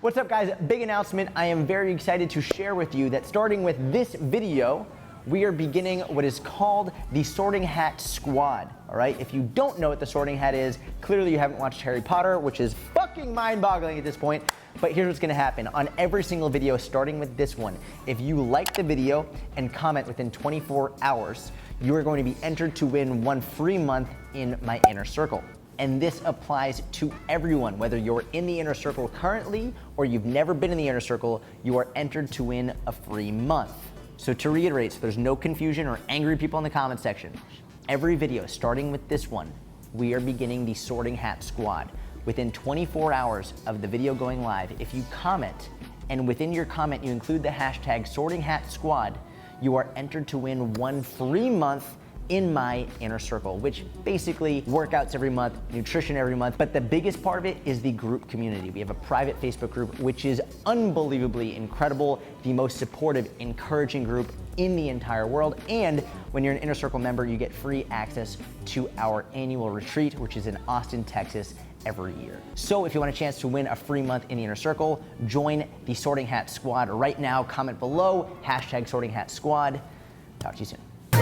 What's up guys, big announcement. I am very excited to share with you that starting with this video, we are beginning what is called the Sorting Hat Squad, all right? If you don't know what the Sorting Hat is, clearly you haven't watched Harry Potter, which is fucking mind-boggling at this point, but here's what's gonna happen. On every single video, starting with this one, if you like the video and comment within 24 hours, you are going to be entered to win 1 free month in my inner circle. And this applies to everyone, whether you're in the inner circle currently or you've never been in the inner circle, you are entered to win a free month. So to reiterate, so there's no confusion or angry people in the comment section, every video, starting with this one, we are beginning the Sorting Hat Squad. Within 24 hours of the video going live, if you comment, and within your comment you include the hashtag Sorting Hat Squad, you are entered to win 1 free month in my inner circle, which basically workouts every month, nutrition every month, but the biggest part of it is the group community. We have a private Facebook group, which is unbelievably incredible, the most supportive, encouraging group in the entire world. And when you're an inner circle member, you get free access to our annual retreat, which is in Austin, Texas, every year. So if you want a chance to win a free month in the inner circle, join the Sorting Hat Squad right now. Comment below, hashtag Sorting Hat Squad. Talk to you soon. You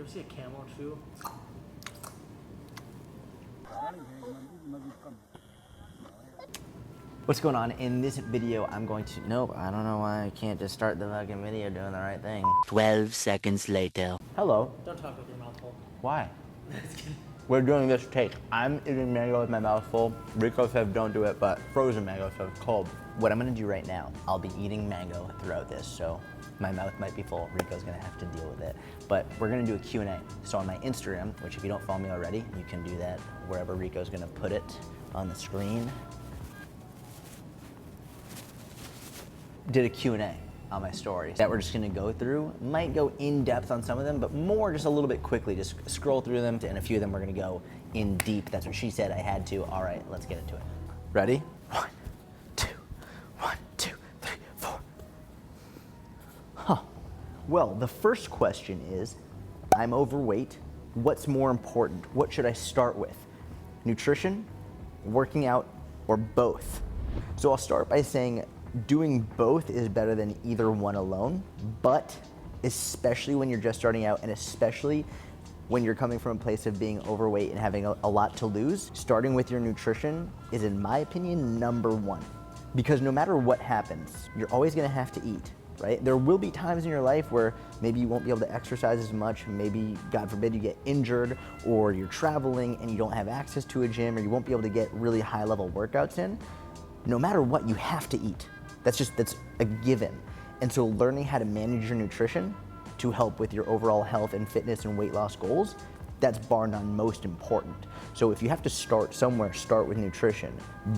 ever see a camel chew? What's going on? In this video, I'm going to, nope, I don't know why I can't just start the fucking video doing the right thing. 12 seconds later. Hello. Don't talk with your mouth full. Why? We're doing this take. I'm eating mango with my mouth full. Rico said don't do it, but frozen mango, so it's cold. What I'm gonna do right now, I'll be eating mango throughout this, so my mouth might be full. Rico's gonna have to deal with it. But we're gonna do a Q&A. So on my Instagram, which if you don't follow me already, you can do that wherever Rico's gonna put it on the screen. Did a Q&A on my stories that we're just gonna go through. Might go in depth on some of them, but more just a little bit quickly, just scroll through them, and a few of them we're gonna go in deep. That's what she said I had to. All right, let's get into it. Ready? 1, 2, 1, 2, 3, 4. Huh. Well, the first question is, I'm overweight. What's more important? What should I start with? Nutrition, working out, or both? So I'll start by saying doing both is better than either one alone, but especially when you're just starting out and especially when you're coming from a place of being overweight and having a lot to lose, starting with your nutrition is, in my opinion, #1. Because no matter what happens, you're always gonna have to eat, right? There will be times in your life where maybe you won't be able to exercise as much, maybe, God forbid, you get injured, or you're traveling and you don't have access to a gym, or you won't be able to get really high-level workouts in. No matter what, you have to eat. That's a given. And so learning how to manage your nutrition to help with your overall health and fitness and weight loss goals, that's bar none most important. So if you have to start somewhere, start with nutrition.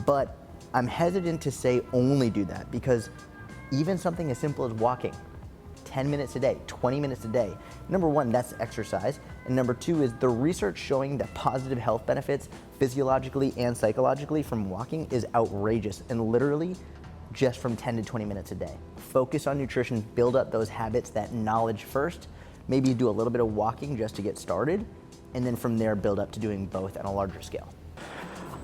But I'm hesitant to say only do that, because even something as simple as walking, 10 minutes a day, 20 minutes a day, #1, that's exercise. And #2 is the research showing that positive health benefits physiologically and psychologically from walking is outrageous, and literally just from 10 to 20 minutes a day. Focus on nutrition, build up those habits, that knowledge first, maybe do a little bit of walking just to get started, and then from there build up to doing both on a larger scale.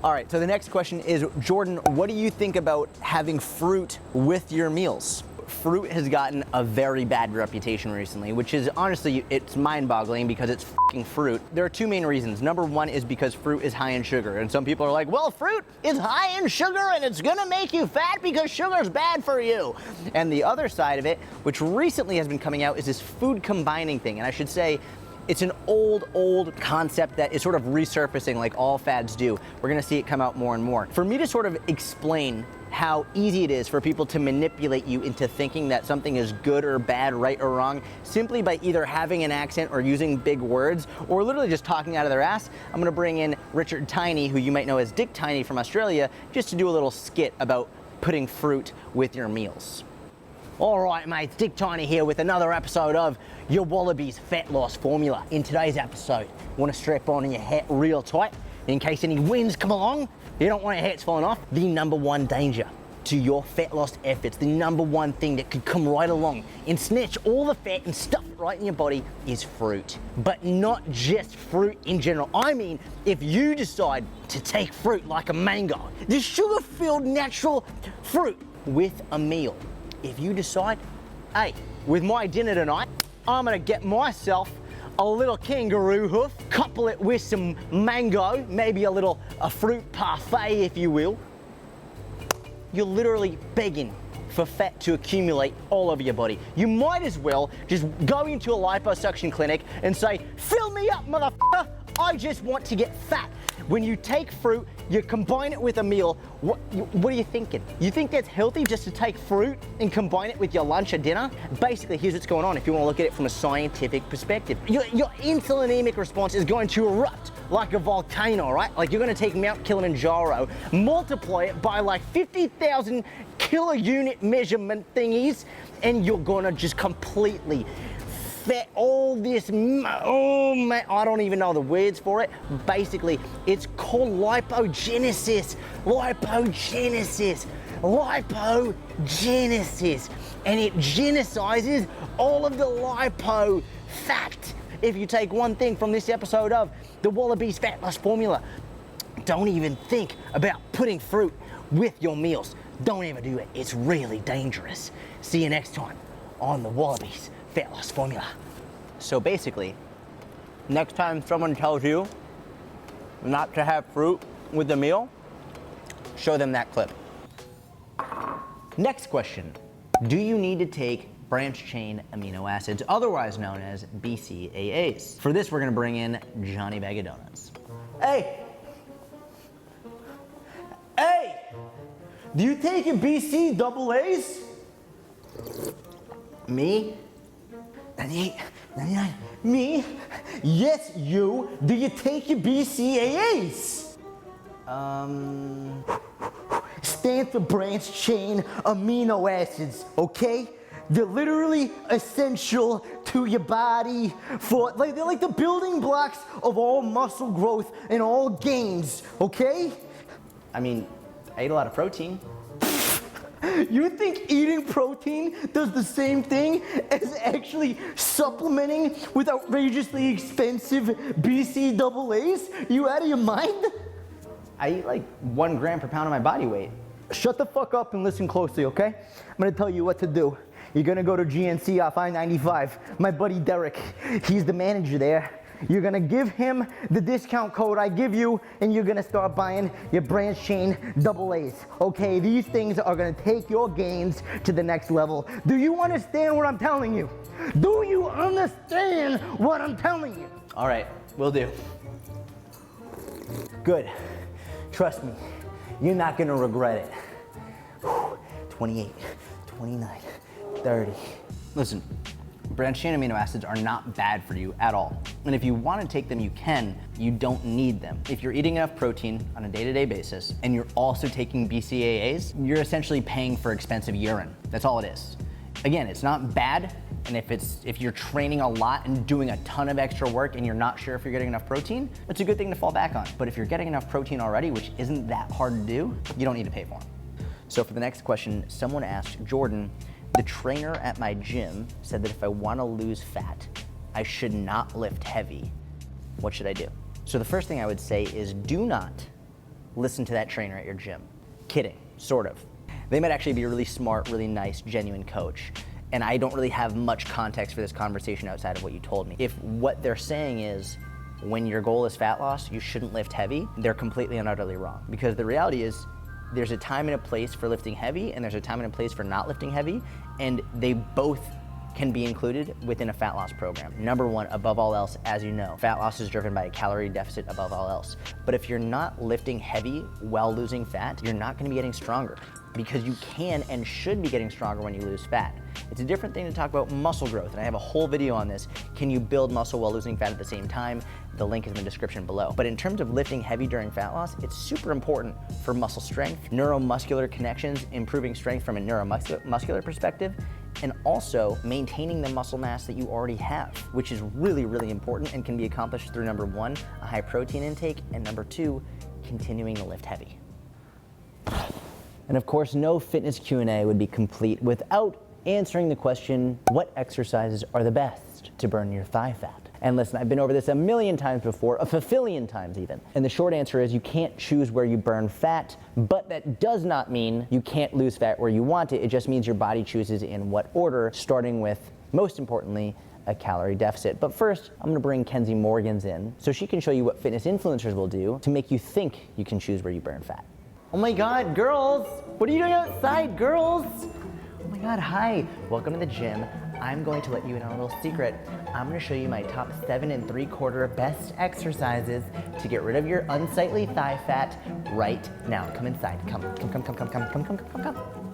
All right, so the next question is, Jordan, what do you think about having fruit with your meals? Fruit has gotten a very bad reputation recently, which is honestly, it's mind-boggling because it's fucking fruit. There are 2 main reasons. #1 is because fruit is high in sugar, and some people are like, well, fruit is high in sugar and it's gonna make you fat because sugar's bad for you. And the other side of it, which recently has been coming out, is this food combining thing. And I should say, it's an old concept that is sort of resurfacing like all fads do. We're gonna see it come out more and more. For me to sort of explain how easy it is for people to manipulate you into thinking that something is good or bad, right or wrong, simply by either having an accent or using big words, or literally just talking out of their ass, I'm gonna bring in Richard Tiny, who you might know as Dick Tiny from Australia, just to do a little skit about putting fruit with your meals. All right, mates, Dick Tiny here with another episode of Your Wallaby's Fat Loss Formula. In today's episode, you want to strap on your hat real tight in case any winds come along. You don't want your hats falling off. The #1 danger to your fat loss efforts, the number one thing that could come right along and snatch all the fat and stuff it right in your body is fruit. But not just fruit in general. I mean, if you decide to take fruit like a mango, the sugar-filled natural fruit with a meal. If you decide, hey, with my dinner tonight, I'm gonna get myself a little kangaroo hoof, couple it with some mango, maybe a fruit parfait, if you will. You're literally begging for fat to accumulate all over your body. You might as well just go into a liposuction clinic and say, fill me up, motherfucker, I just want to get fat. When you take fruit, you combine it with a meal, what are you thinking? You think that's healthy just to take fruit and combine it with your lunch or dinner? Basically, here's what's going on if you want to look at it from a scientific perspective. Your insulinemic response is going to erupt like a volcano, right? Like you're gonna take Mount Kilimanjaro, multiply it by like 50,000 kilonewton measurement thingies, and you're gonna just completely fat all this, oh man, I don't even know the words for it. Basically, it's called lipogenesis. Lipogenesis. Lipogenesis. And it genesizes all of the lipo fat. If you take one thing from this episode of the Wallabies Fat Loss Formula, don't even think about putting fruit with your meals. Don't ever do it. It's really dangerous. See you next time on the Wallabies Fat Loss Formula. So basically, next time someone tells you not to have fruit with the meal, show them that clip. Next question. Do you need to take branched chain amino acids, otherwise known as BCAAs? For this, we're gonna bring in Johnny Bag of Donuts. Hey! Hey! Do you take your BCAAs? Me? 98, 99, me? Yes, you. Do you take your BCAAs? Stands for branched chain amino acids, okay? They're literally essential to your body they're like the building blocks of all muscle growth and all gains, okay? I mean, I ate a lot of protein. You think eating protein does the same thing as actually supplementing with outrageously expensive BCAAs? You out of your mind? I eat like 1 gram per pound of my body weight. Shut the fuck up and listen closely, okay? I'm gonna tell you what to do. You're gonna go to GNC off I-95. My buddy Derek, he's the manager there. You're gonna give him the discount code I give you, and you're gonna start buying your branched chain AAs. Okay, these things are gonna take your gains to the next level. Do you understand what I'm telling you? Do you understand what I'm telling you? All right, will do. Good. Trust me, you're not gonna regret it. 28, 29, 30. Listen. Branched chain amino acids are not bad for you at all. And if you want to take them, you can. You don't need them. If you're eating enough protein on a day-to-day basis and you're also taking BCAAs, you're essentially paying for expensive urine. That's all it is. Again, it's not bad. And if you're training a lot and doing a ton of extra work and you're not sure if you're getting enough protein, it's a good thing to fall back on. But if you're getting enough protein already, which isn't that hard to do, you don't need to pay for them. So for the next question, someone asked, Jordan, the trainer at my gym said that if I want to lose fat, I should not lift heavy. What should I do? So the first thing I would say is do not listen to that trainer at your gym. Kidding, sort of. They might actually be a really smart, really nice, genuine coach. And I don't really have much context for this conversation outside of what you told me. If what they're saying is when your goal is fat loss, you shouldn't lift heavy, they're completely and utterly wrong. Because the reality is, there's a time and a place for lifting heavy, and there's a time and a place for not lifting heavy, and they both can be included within a fat loss program. Number one, above all else, as you know, fat loss is driven by a calorie deficit above all else. But if you're not lifting heavy while losing fat, you're not gonna be getting stronger, because you can and should be getting stronger when you lose fat. It's a different thing to talk about muscle growth, and I have a whole video on this. Can you build muscle while losing fat at the same time? The link is in the description below. But in terms of lifting heavy during fat loss, it's super important for muscle strength, neuromuscular connections, improving strength from a neuromuscular perspective, and also maintaining the muscle mass that you already have, which is really, really important and can be accomplished through number one, a high protein intake, and number two, continuing to lift heavy. And of course, no fitness Q&A would be complete without answering the question, what exercises are the best to burn your thigh fat? And listen, I've been over this a million times before, a fafillion times even. And the short answer is you can't choose where you burn fat, but that does not mean you can't lose fat where you want it. It just means your body chooses in what order, starting with, most importantly, a calorie deficit. But first, I'm gonna bring Kenzie Morgans in so she can show you what fitness influencers will do to make you think you can choose where you burn fat. Oh my God, girls! What are you doing outside, girls? Oh my God, hi. Welcome to the gym. I'm going to let you in on a little secret. I'm gonna show you my top 7 3/4 best exercises to get rid of your unsightly thigh fat right now. Come inside, come.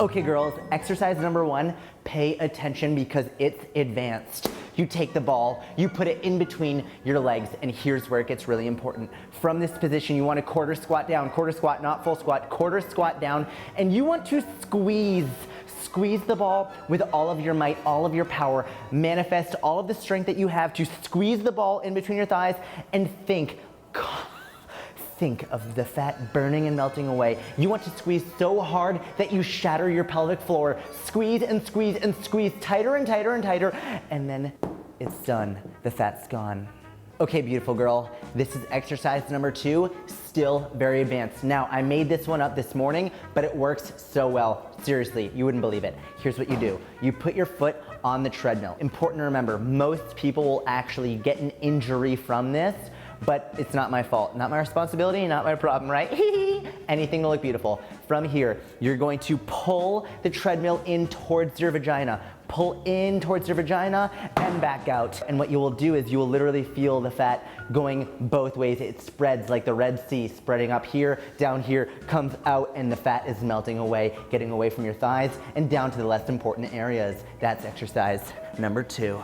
Okay girls, exercise number 1, pay attention because it's advanced. You take the ball, you put it in between your legs, and here's where it gets really important. From this position, you want to quarter squat down, quarter squat, not full squat, quarter squat down, and you want to squeeze the ball with all of your might, all of your power. Manifest all of the strength that you have to squeeze the ball in between your thighs and think of the fat burning and melting away. You want to squeeze so hard that you shatter your pelvic floor. Squeeze and squeeze and squeeze tighter and tighter and tighter, and then it's done. The fat's gone. Okay, beautiful girl, this is exercise number 2, still very advanced. Now, I made this one up this morning, but it works so well. Seriously, you wouldn't believe it. Here's what you do. You put your foot on the treadmill. Important to remember, most people will actually get an injury from this, but it's not my fault, not my responsibility, not my problem, right? Anything will look beautiful. From here, you're going to pull the treadmill in towards your vagina. Pull in towards your vagina and back out. And what you will do is you will literally feel the fat going both ways. It spreads like the Red Sea, spreading up here, down here, comes out, and the fat is melting away, getting away from your thighs and down to the less important areas. That's exercise number 2.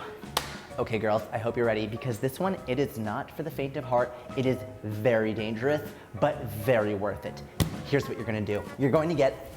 Okay girls, I hope you're ready because this one, it is not for the faint of heart. It is very dangerous, but very worth it. Here's what you're gonna do. You're going to get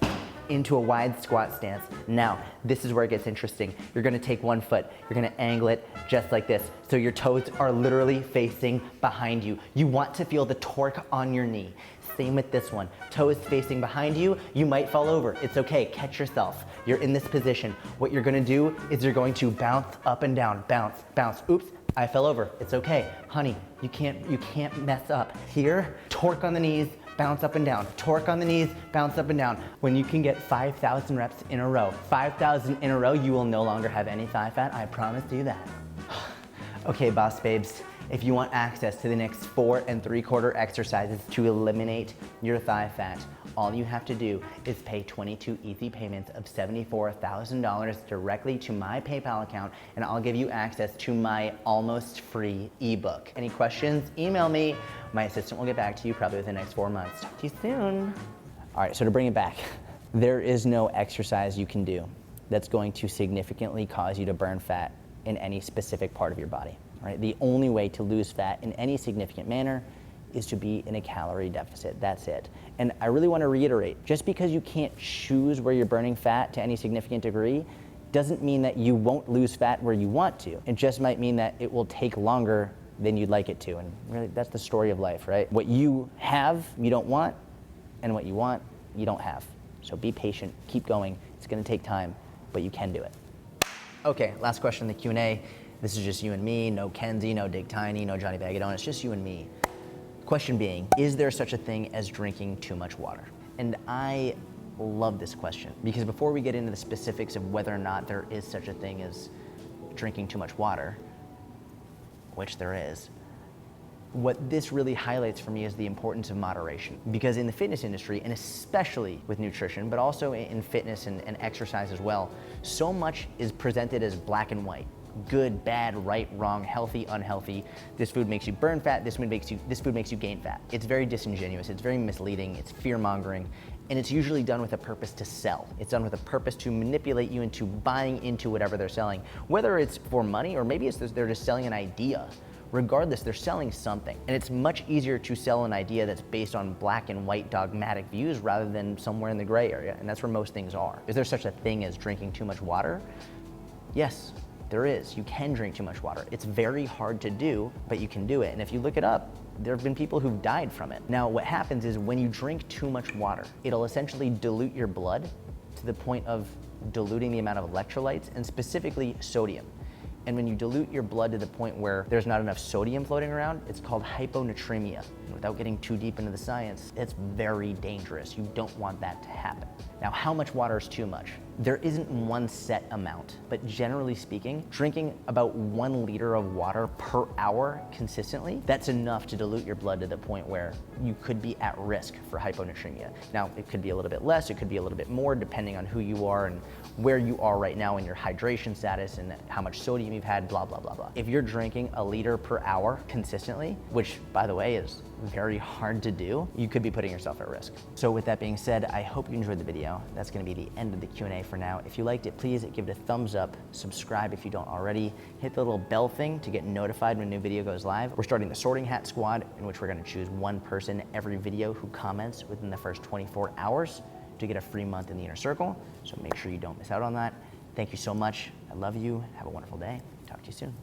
into a wide squat stance. Now, this is where it gets interesting. You're gonna take one foot, you're gonna angle it just like this. So your toes are literally facing behind you. You want to feel the torque on your knee. Same with this one. Toes facing behind you, you might fall over. It's okay, catch yourself. You're in this position. What you're gonna do is you're going to bounce up and down, bounce, bounce. Oops, I fell over. It's okay. Honey, you can't mess up. Here, torque on the knees, bounce up and down. Torque on the knees, bounce up and down. When you can get 5,000 reps in a row, 5,000 in a row, you will no longer have any thigh fat. I promise you that. Okay, boss babes. If you want access to the next 4 3/4 exercises to eliminate your thigh fat, all you have to do is pay 22 easy payments of $74,000 directly to my PayPal account, and I'll give you access to my almost free ebook. Any questions? Email me. My assistant will get back to you probably within the next 4 months. Talk to you soon. All right, so to bring it back, there is no exercise you can do that's going to significantly cause you to burn fat in any specific part of your body. Right? The only way to lose fat in any significant manner is to be in a calorie deficit. That's it. And I really want to reiterate, just because you can't choose where you're burning fat to any significant degree doesn't mean that you won't lose fat where you want to. It just might mean that it will take longer than you'd like it to. And really, that's the story of life, right? What you have, you don't want, and what you want, you don't have. So be patient, keep going. It's going to take time, but you can do it. Okay, last question in the Q&A. This is just you and me, no Kenzie, no Dig Tiny, no Johnny Bag of Donuts, just you and me. Question being, is there such a thing as drinking too much water? And I love this question because before we get into the specifics of whether or not there is such a thing as drinking too much water, which there is, what this really highlights for me is the importance of moderation. Because in the fitness industry, and especially with nutrition, but also in fitness and exercise as well, so much is presented as black and white. Good, bad, right, wrong, healthy, unhealthy. This food makes you burn fat, this food makes you gain fat. It's very disingenuous, it's very misleading, it's fear-mongering, and it's usually done with a purpose to sell. It's done with a purpose to manipulate you into buying into whatever they're selling. Whether it's for money or maybe they're just selling an idea. Regardless, they're selling something. And it's much easier to sell an idea that's based on black and white dogmatic views rather than somewhere in the gray area, and that's where most things are. Is there such a thing as drinking too much water? Yes. There is. You can drink too much water. It's very hard to do, but you can do it. And if you look it up, There have been people who've died from it. Now, what happens is when you drink too much water, it'll essentially dilute your blood to the point of diluting the amount of electrolytes and specifically sodium. And when you dilute your blood to the point where there's not enough sodium floating around, it's called hyponatremia. And without getting too deep into the science, it's very dangerous. You don't want that to happen. Now, how much water is too much? There isn't one set amount, but generally speaking, drinking about 1 liter of water per hour consistently, that's enough to dilute your blood to the point where you could be at risk for hyponatremia. Now, it could be a little bit less, it could be a little bit more, depending on who you are and where you are right now in your hydration status and how much sodium you've had, blah, blah, blah, blah. If you're drinking 1 liter per hour consistently, which by the way is very hard to do, you could be putting yourself at risk. So with that being said, I hope you enjoyed the video. That's gonna be the end of the Q&A for now. If you liked it, please give it a thumbs up, subscribe if you don't already, hit the little bell thing to get notified when a new video goes live. We're starting the Sorting Hat Squad, in which we're gonna choose one person every video who comments within the first 24 hours to get a free month in the inner circle. So make sure you don't miss out on that. Thank you so much. I love you. Have a wonderful day. Talk to you soon.